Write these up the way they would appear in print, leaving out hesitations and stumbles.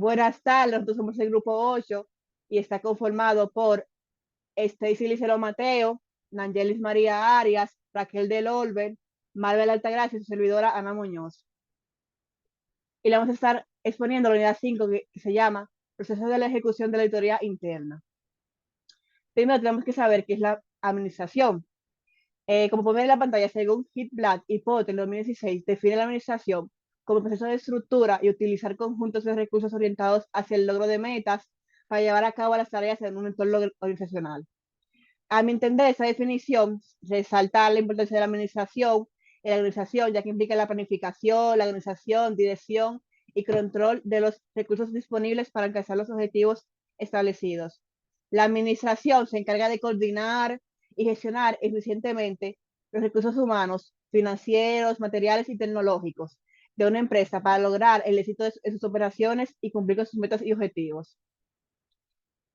Buenas tardes, nosotros somos el grupo 8 y está conformado por Stacy Licero Mateo, Nangelis María Arias, Raquel del Olver, Marvel Altagracia y su servidora Ana Muñoz. Y le vamos a estar exponiendo la unidad 5 que se llama Proceso de la ejecución de la auditoría interna. Primero tenemos que saber qué es la administración. Como pueden ver en la pantalla, según Hitblatt y Potter en 2016, define la administración como proceso de estructura y utilizar conjuntos de recursos orientados hacia el logro de metas para llevar a cabo las tareas en un entorno organizacional. A mi entender, esta definición resalta la importancia de la administración en la organización, ya que implica la planificación, la organización, dirección y control de los recursos disponibles para alcanzar los objetivos establecidos. La administración se encarga de coordinar y gestionar eficientemente los recursos humanos, financieros, materiales y tecnológicos de una empresa para lograr el éxito de sus operaciones y cumplir con sus metas y objetivos.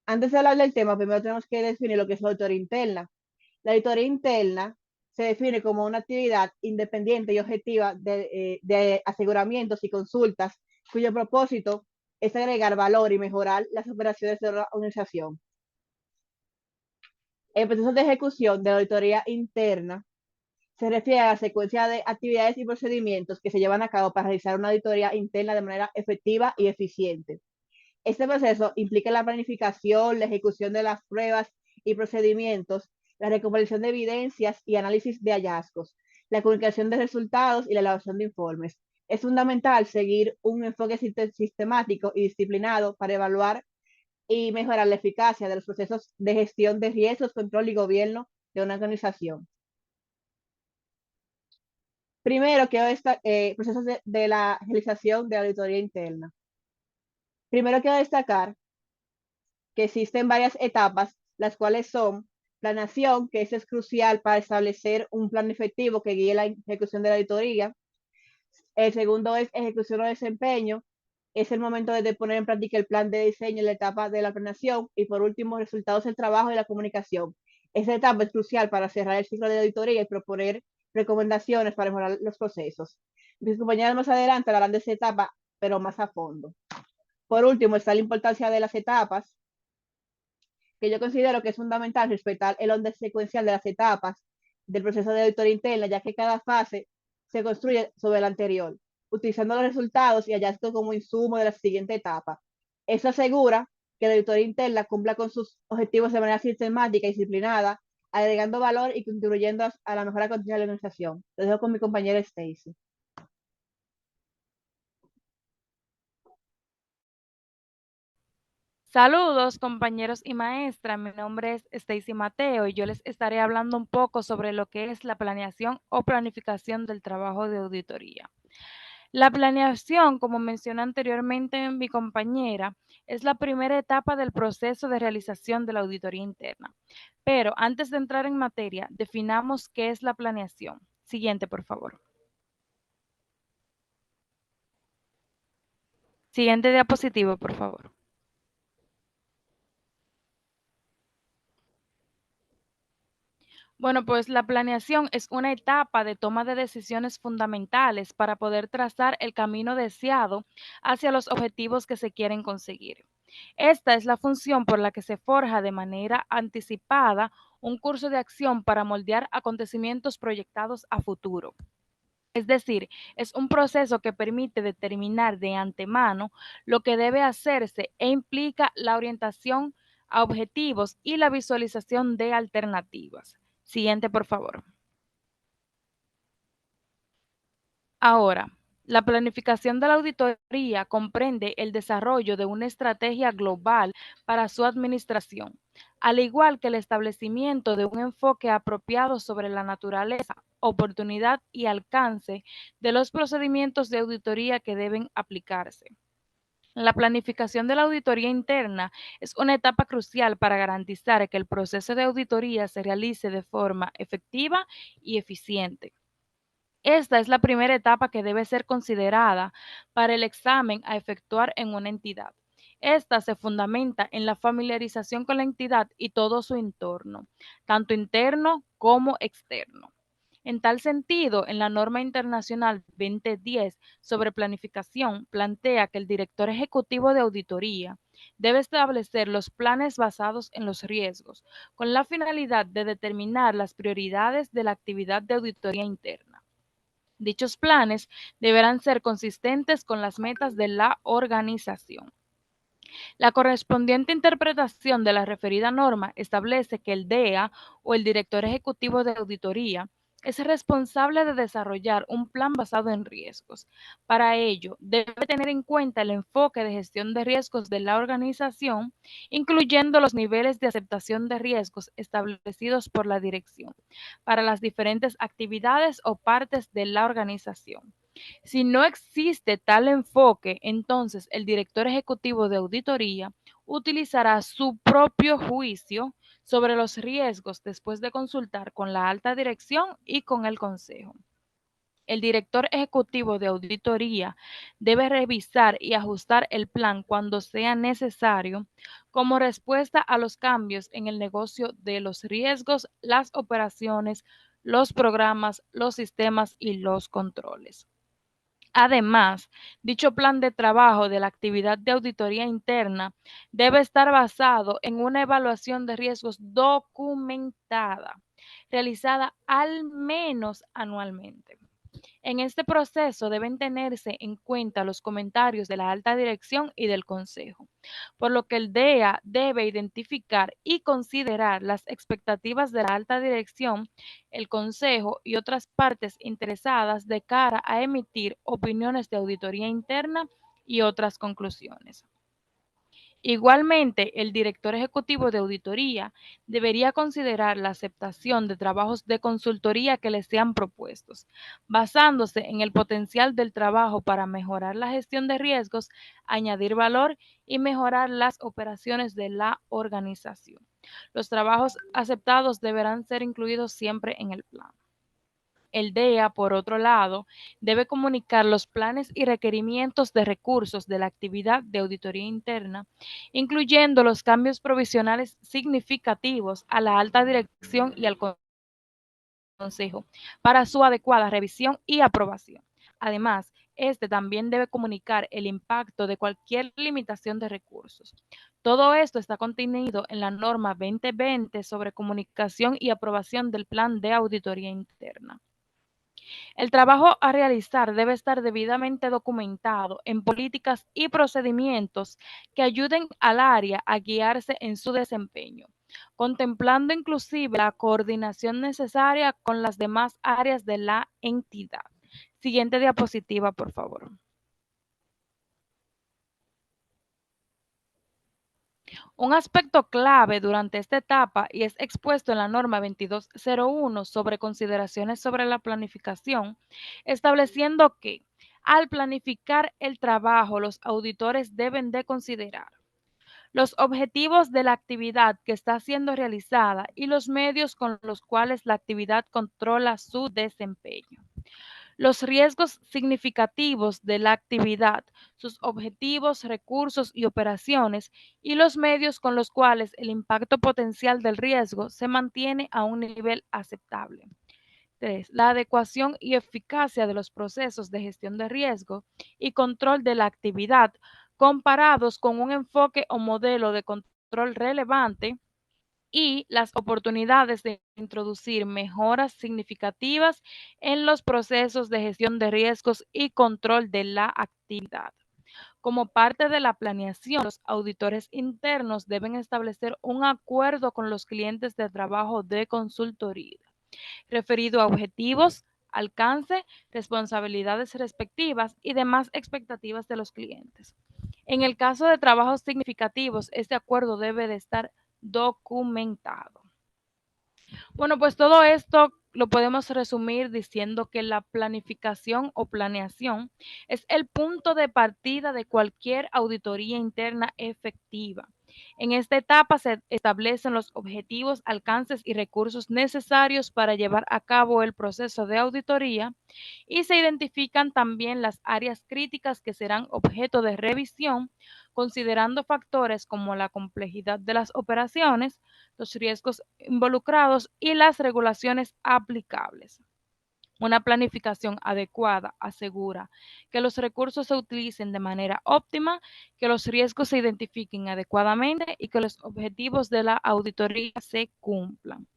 Antes de hablar del tema, primero tenemos que definir lo que es la auditoría interna. La auditoría interna se define como una actividad independiente y objetiva de aseguramientos y consultas cuyo propósito es agregar valor y mejorar las operaciones de la organización. El proceso de ejecución de la auditoría interna se refiere a la secuencia de actividades y procedimientos que se llevan a cabo para realizar una auditoría interna de manera efectiva y eficiente. Este proceso implica la planificación, la ejecución de las pruebas y procedimientos, la recopilación de evidencias y análisis de hallazgos, la comunicación de resultados y la elaboración de informes. Es fundamental seguir un enfoque sistemático y disciplinado para evaluar y mejorar la eficacia de los procesos de gestión de riesgos, control y gobierno de una organización. Primero, procesos de la realización de auditoría interna. Primero quiero destacar que existen varias etapas, las cuales son planeación, que eso es crucial para establecer un plan efectivo que guíe la ejecución de la auditoría. El segundo es ejecución o desempeño, es el momento de poner en práctica el plan de diseño en la etapa de la planeación. Y por último, resultados del trabajo y la comunicación. Esta etapa es crucial para cerrar el ciclo de auditoría y proponer recomendaciones para mejorar los procesos. Mis compañeros más adelante hablarán de esta etapa, pero más a fondo. Por último, está la importancia de las etapas, que yo considero que es fundamental respetar el orden secuencial de las etapas del proceso de auditoría interna, ya que cada fase se construye sobre la anterior, utilizando los resultados y hallazgos como insumo de la siguiente etapa. Eso asegura que la auditoría interna cumpla con sus objetivos de manera sistemática y disciplinada, agregando valor y contribuyendo a la mejora continua de la organización. Lo dejo con mi compañera Stacy. Saludos compañeros y maestra, mi nombre es Stacy Mateo y yo les estaré hablando un poco sobre lo que es la planeación o planificación del trabajo de auditoría. La planeación, como mencioné anteriormente mi compañera, es la primera etapa del proceso de realización de la auditoría interna. Pero antes de entrar en materia, definamos qué es la planeación. Siguiente, por favor. Siguiente diapositiva, por favor. Bueno, pues la planeación es una etapa de toma de decisiones fundamentales para poder trazar el camino deseado hacia los objetivos que se quieren conseguir. Esta es la función por la que se forja de manera anticipada un curso de acción para moldear acontecimientos proyectados a futuro. Es decir, es un proceso que permite determinar de antemano lo que debe hacerse e implica la orientación a objetivos y la visualización de alternativas. Siguiente, por favor. Ahora, la planificación de la auditoría comprende el desarrollo de una estrategia global para su administración, al igual que el establecimiento de un enfoque apropiado sobre la naturaleza, oportunidad y alcance de los procedimientos de auditoría que deben aplicarse. La planificación de la auditoría interna es una etapa crucial para garantizar que el proceso de auditoría se realice de forma efectiva y eficiente. Esta es la primera etapa que debe ser considerada para el examen a efectuar en una entidad. Esta se fundamenta en la familiarización con la entidad y todo su entorno, tanto interno como externo. En tal sentido, en la norma internacional 2010 sobre planificación plantea que el director ejecutivo de auditoría debe establecer los planes basados en los riesgos, con la finalidad de determinar las prioridades de la actividad de auditoría interna. Dichos planes deberán ser consistentes con las metas de la organización. La correspondiente interpretación de la referida norma establece que el DEA o el director ejecutivo de auditoría es responsable de desarrollar un plan basado en riesgos. Para ello, debe tener en cuenta el enfoque de gestión de riesgos de la organización, incluyendo los niveles de aceptación de riesgos establecidos por la dirección para las diferentes actividades o partes de la organización. Si no existe tal enfoque, entonces el director ejecutivo de auditoría utilizará su propio juicio sobre los riesgos después de consultar con la alta dirección y con el consejo. El director ejecutivo de auditoría debe revisar y ajustar el plan cuando sea necesario como respuesta a los cambios en el negocio de los riesgos, las operaciones, los programas, los sistemas y los controles. Además, dicho plan de trabajo de la actividad de auditoría interna debe estar basado en una evaluación de riesgos documentada, realizada al menos anualmente. En este proceso deben tenerse en cuenta los comentarios de la alta dirección y del consejo, por lo que el DEA debe identificar y considerar las expectativas de la alta dirección, el consejo y otras partes interesadas de cara a emitir opiniones de auditoría interna y otras conclusiones. Igualmente, el director ejecutivo de auditoría debería considerar la aceptación de trabajos de consultoría que le sean propuestos, basándose en el potencial del trabajo para mejorar la gestión de riesgos, añadir valor y mejorar las operaciones de la organización. Los trabajos aceptados deberán ser incluidos siempre en el plan. El DEA, por otro lado, debe comunicar los planes y requerimientos de recursos de la actividad de auditoría interna, incluyendo los cambios provisionales significativos a la alta dirección y al consejo para su adecuada revisión y aprobación. Además, este también debe comunicar el impacto de cualquier limitación de recursos. Todo esto está contenido en la norma 2020 sobre comunicación y aprobación del plan de auditoría interna. El trabajo a realizar debe estar debidamente documentado en políticas y procedimientos que ayuden al área a guiarse en su desempeño, contemplando inclusive la coordinación necesaria con las demás áreas de la entidad. Siguiente diapositiva, por favor. Un aspecto clave durante esta etapa y es expuesto en la norma 2201 sobre consideraciones sobre la planificación, estableciendo que al planificar el trabajo, los auditores deben de considerar los objetivos de la actividad que está siendo realizada y los medios con los cuales la actividad controla su desempeño, los riesgos significativos de la actividad, sus objetivos, recursos y operaciones, y los medios con los cuales el impacto potencial del riesgo se mantiene a un nivel aceptable. 3. La adecuación y eficacia de los procesos de gestión de riesgo y control de la actividad comparados con un enfoque o modelo de control relevante y las oportunidades de introducir mejoras significativas en los procesos de gestión de riesgos y control de la actividad. Como parte de la planeación, los auditores internos deben establecer un acuerdo con los clientes de trabajo de consultoría, referido a objetivos, alcance, responsabilidades respectivas y demás expectativas de los clientes. En el caso de trabajos significativos, este acuerdo debe de estar documentado. Bueno, pues todo esto lo podemos resumir diciendo que la planificación o planeación es el punto de partida de cualquier auditoría interna efectiva. En esta etapa se establecen los objetivos, alcances y recursos necesarios para llevar a cabo el proceso de auditoría y se identifican también las áreas críticas que serán objeto de revisión, considerando factores como la complejidad de las operaciones, los riesgos involucrados y las regulaciones aplicables. Una planificación adecuada asegura que los recursos se utilicen de manera óptima, que los riesgos se identifiquen adecuadamente y que los objetivos de la auditoría se cumplan.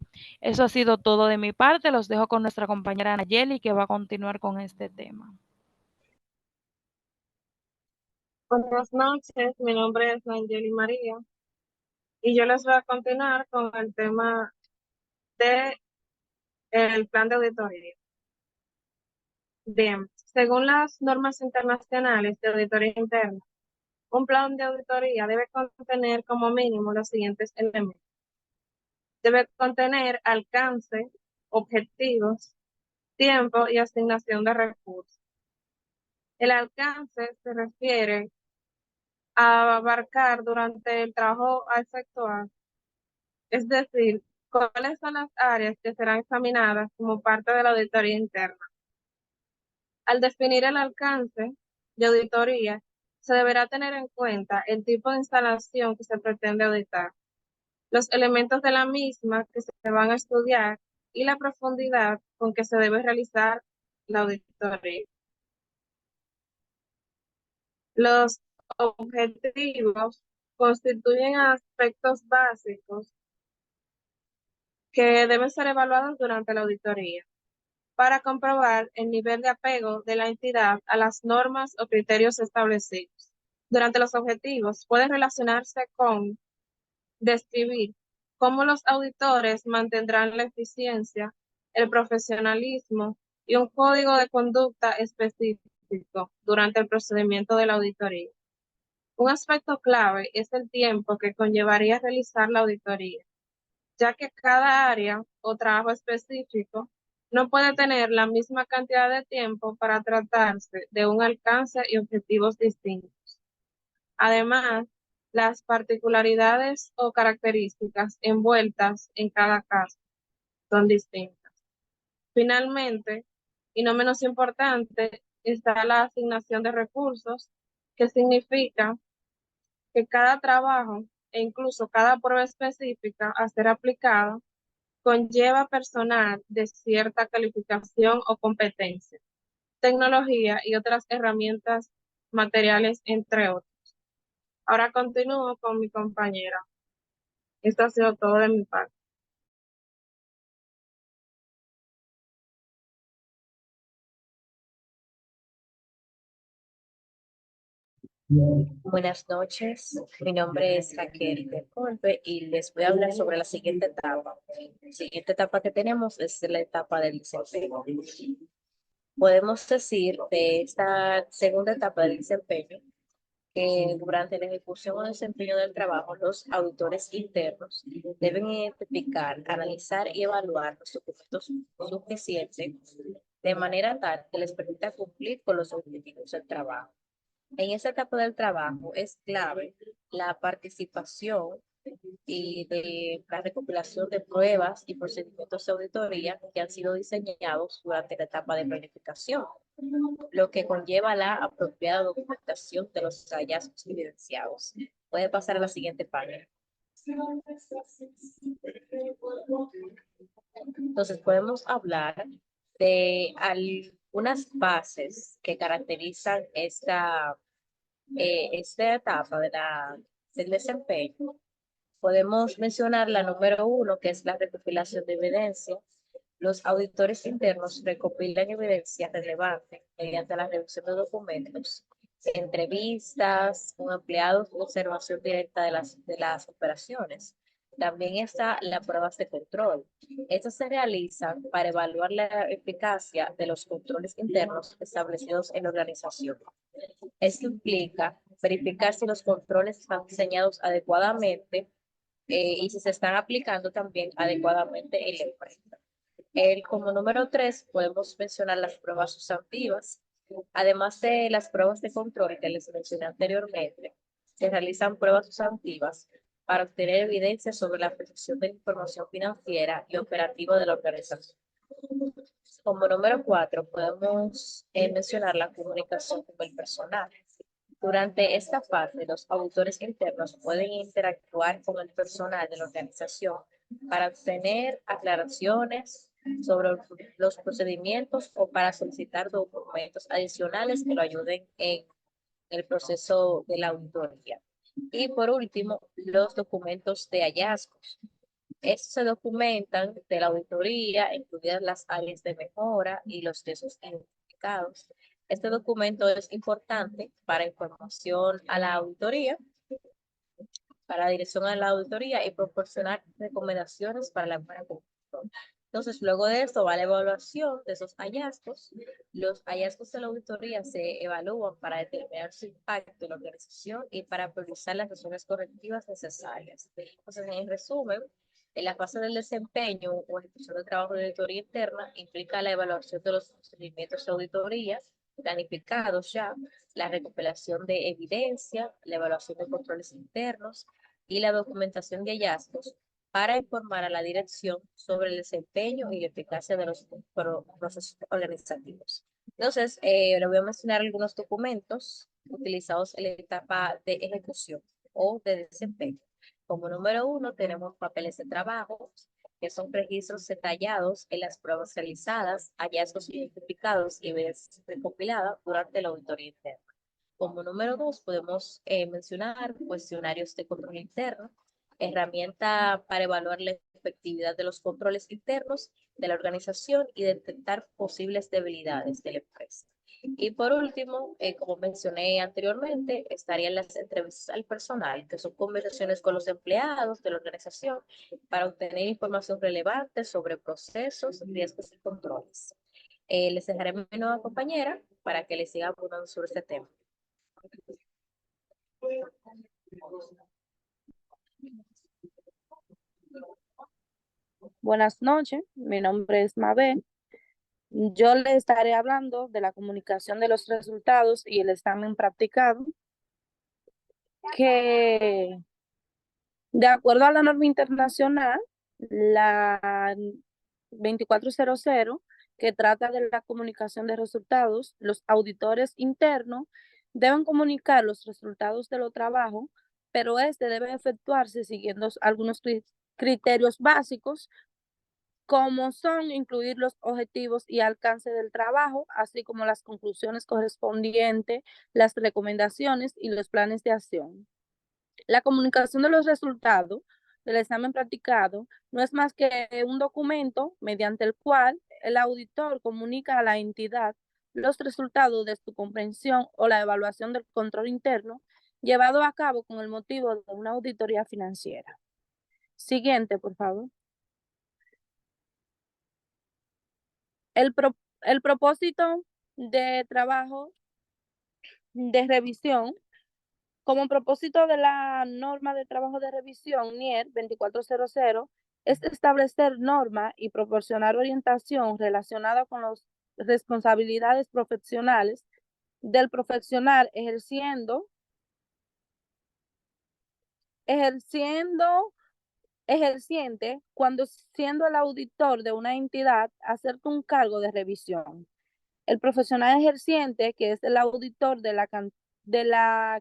Eso ha sido todo de mi parte. Los dejo con nuestra compañera Nayeli, que va a continuar con este tema. Buenas noches, mi nombre es Nayeli María y yo les voy a continuar con el tema de el plan de auditoría. Bien, según las normas internacionales de auditoría interna, un plan de auditoría debe contener como mínimo los siguientes elementos. Debe contener alcance, objetivos, tiempo y asignación de recursos. El alcance se refiere a abarcar durante el trabajo a efectuar, es decir, cuáles son las áreas que serán examinadas como parte de la auditoría interna. Al definir el alcance de auditoría, se deberá tener en cuenta el tipo de instalación que se pretende auditar, los elementos de la misma que se van a estudiar y la profundidad con que se debe realizar la auditoría. Los objetivos constituyen aspectos básicos que deben ser evaluados durante la auditoría para comprobar el nivel de apego de la entidad a las normas o criterios establecidos. Durante los objetivos puede relacionarse con describir cómo los auditores mantendrán la eficiencia, el profesionalismo y un código de conducta específico durante el procedimiento de la auditoría. Un aspecto clave es el tiempo que conllevaría realizar la auditoría, ya que cada área o trabajo específico no puede tener la misma cantidad de tiempo para tratarse de un alcance y objetivos distintos. Además, las particularidades o características envueltas en cada caso son distintas. Finalmente, y no menos importante, está la asignación de recursos, que significa que cada trabajo e incluso cada prueba específica a ser aplicada conlleva personal de cierta calificación o competencia, tecnología y otras herramientas materiales, entre otros. Ahora continúo con mi compañera. Esto ha sido todo de mi parte. Buenas noches, mi nombre es Raquel de Colbe y les voy a hablar sobre la siguiente etapa. La siguiente etapa que tenemos es la etapa del desempeño. Podemos decir de esta segunda etapa del desempeño que durante la ejecución o desempeño del trabajo, los auditores internos deben identificar, analizar y evaluar los documentos suficientes de manera tal que les permita cumplir con los objetivos del trabajo. En esta etapa del trabajo es clave la participación y de la recopilación de pruebas y procedimientos de auditoría que han sido diseñados durante la etapa de planificación, lo que conlleva la apropiada documentación de los hallazgos evidenciados. Puede pasar a la siguiente página. Entonces podemos hablar de algunas bases que caracterizan esta etapa del desempeño. Podemos mencionar la número uno, que es la recopilación de evidencia. Los auditores internos recopilan evidencia relevante mediante la revisión de documentos, entrevistas con empleados, observación directa de las operaciones. También está las pruebas de control. Estas se realizan para evaluar la eficacia de los controles internos establecidos en la organización. Esto implica verificar si los controles están diseñados adecuadamente y si se están aplicando también adecuadamente en la empresa. Como número 3, podemos mencionar las pruebas sustantivas. Además de las pruebas de control que les mencioné anteriormente, se realizan pruebas sustantivas para obtener evidencia sobre la precisión de la información financiera y operativa de la organización. Como número 4, podemos mencionar la comunicación con el personal. Durante esta fase, los auditores internos pueden interactuar con el personal de la organización para obtener aclaraciones, sobre los procedimientos o para solicitar documentos adicionales que lo ayuden en el proceso de la auditoría. Y por último, los documentos de hallazgos. Estos se documentan de la auditoría, incluidas las áreas de mejora y los riesgos identificados. Este documento es importante para información a la auditoría, para la dirección a la auditoría y proporcionar recomendaciones para la buena conducta. Entonces, luego de esto va la evaluación de esos hallazgos. Los hallazgos de la auditoría se evalúan para determinar su impacto en la organización y para priorizar las acciones correctivas necesarias. Entonces, en resumen, en la fase del desempeño o ejecución del trabajo de auditoría interna implica la evaluación de los procedimientos de auditoría planificados ya, la recopilación de evidencia, la evaluación de controles internos y la documentación de hallazgos para informar a la dirección sobre el desempeño y la eficacia de los procesos organizativos. Entonces, le voy a mencionar algunos documentos utilizados en la etapa de ejecución o de desempeño. Como número 1, tenemos papeles de trabajo, que son registros detallados en las pruebas realizadas, hallazgos identificados y evidencia recopilada durante la auditoría interna. Como número 2, podemos mencionar cuestionarios de control interno, herramienta para evaluar la efectividad de los controles internos de la organización y detectar posibles debilidades de la empresa. Y por último, como mencioné anteriormente, estarían las entrevistas al personal, que son conversaciones con los empleados de la organización para obtener información relevante sobre procesos, riesgos y controles. Les dejaré a mi nueva compañera para que les siga abundando sobre este tema. Buenas noches, mi nombre es Mabel. Yo le estaré hablando de la comunicación de los resultados y el examen practicado, que de acuerdo a la norma internacional, la 2400, que trata de la comunicación de resultados, los auditores internos deben comunicar los resultados de los trabajos, pero este debe efectuarse siguiendo algunos criterios básicos, como son incluir los objetivos y alcance del trabajo, así como las conclusiones correspondientes, las recomendaciones y los planes de acción. La comunicación de los resultados del examen practicado no es más que un documento mediante el cual el auditor comunica a la entidad los resultados de su comprensión o la evaluación del control interno llevado a cabo con el motivo de una auditoría financiera. Siguiente, por favor. El propósito de trabajo de revisión, como propósito de la norma de trabajo de revisión NIER 2400, es establecer normas y proporcionar orientación relacionada con las responsabilidades profesionales del profesional ejerciente cuando siendo el auditor de una entidad acerca un cargo de revisión. El profesional ejerciente, que es el auditor de la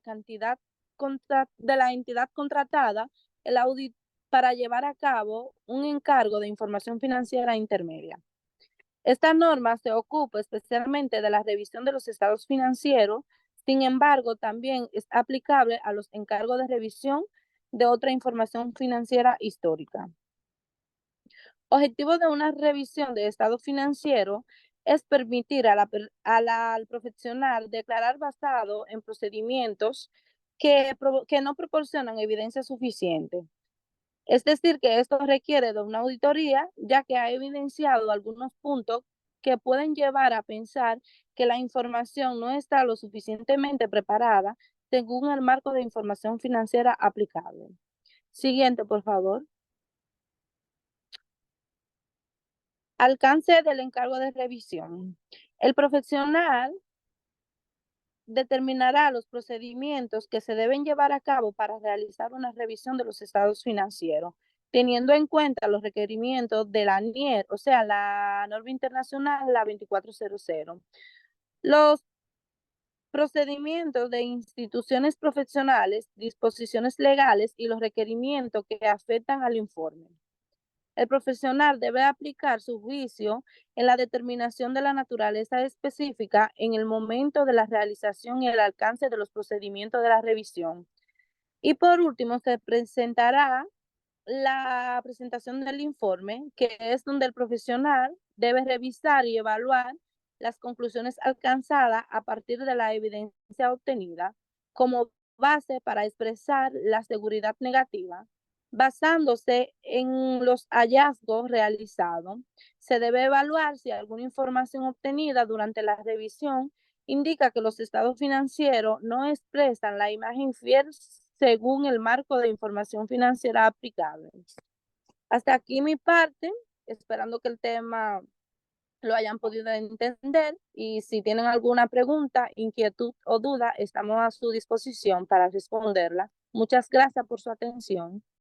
entidad contratada, el audit para llevar a cabo un encargo de información financiera intermedia. Esta norma se ocupa especialmente de la revisión de los estados financieros, sin embargo, también es aplicable a los encargos de revisión de otra información financiera histórica. Objetivo de una revisión de estado financiero es permitir al profesional declarar basado en procedimientos que no proporcionan evidencia suficiente. Es decir, que esto requiere de una auditoría, ya que ha evidenciado algunos puntos que pueden llevar a pensar que la información no está lo suficientemente preparada según el marco de información financiera aplicable. Siguiente, por favor. Alcance del encargo de revisión. El profesional determinará los procedimientos que se deben llevar a cabo para realizar una revisión de los estados financieros, teniendo en cuenta los requerimientos de la NIER, o sea, la norma internacional, la 2400. Los procedimientos de instituciones profesionales, disposiciones legales y los requerimientos que afectan al informe. El profesional debe aplicar su juicio en la determinación de la naturaleza específica en el momento de la realización y el alcance de los procedimientos de la revisión. Y por último, se presentará la presentación del informe, que es donde el profesional debe revisar y evaluar las conclusiones alcanzadas a partir de la evidencia obtenida como base para expresar la seguridad negativa. Basándose en los hallazgos realizados, se debe evaluar si alguna información obtenida durante la revisión indica que los estados financieros no expresan la imagen fiel según el marco de información financiera aplicable. Hasta aquí mi parte, esperando que el tema lo hayan podido entender, y si tienen alguna pregunta, inquietud o duda, estamos a su disposición para responderla. Muchas gracias por su atención.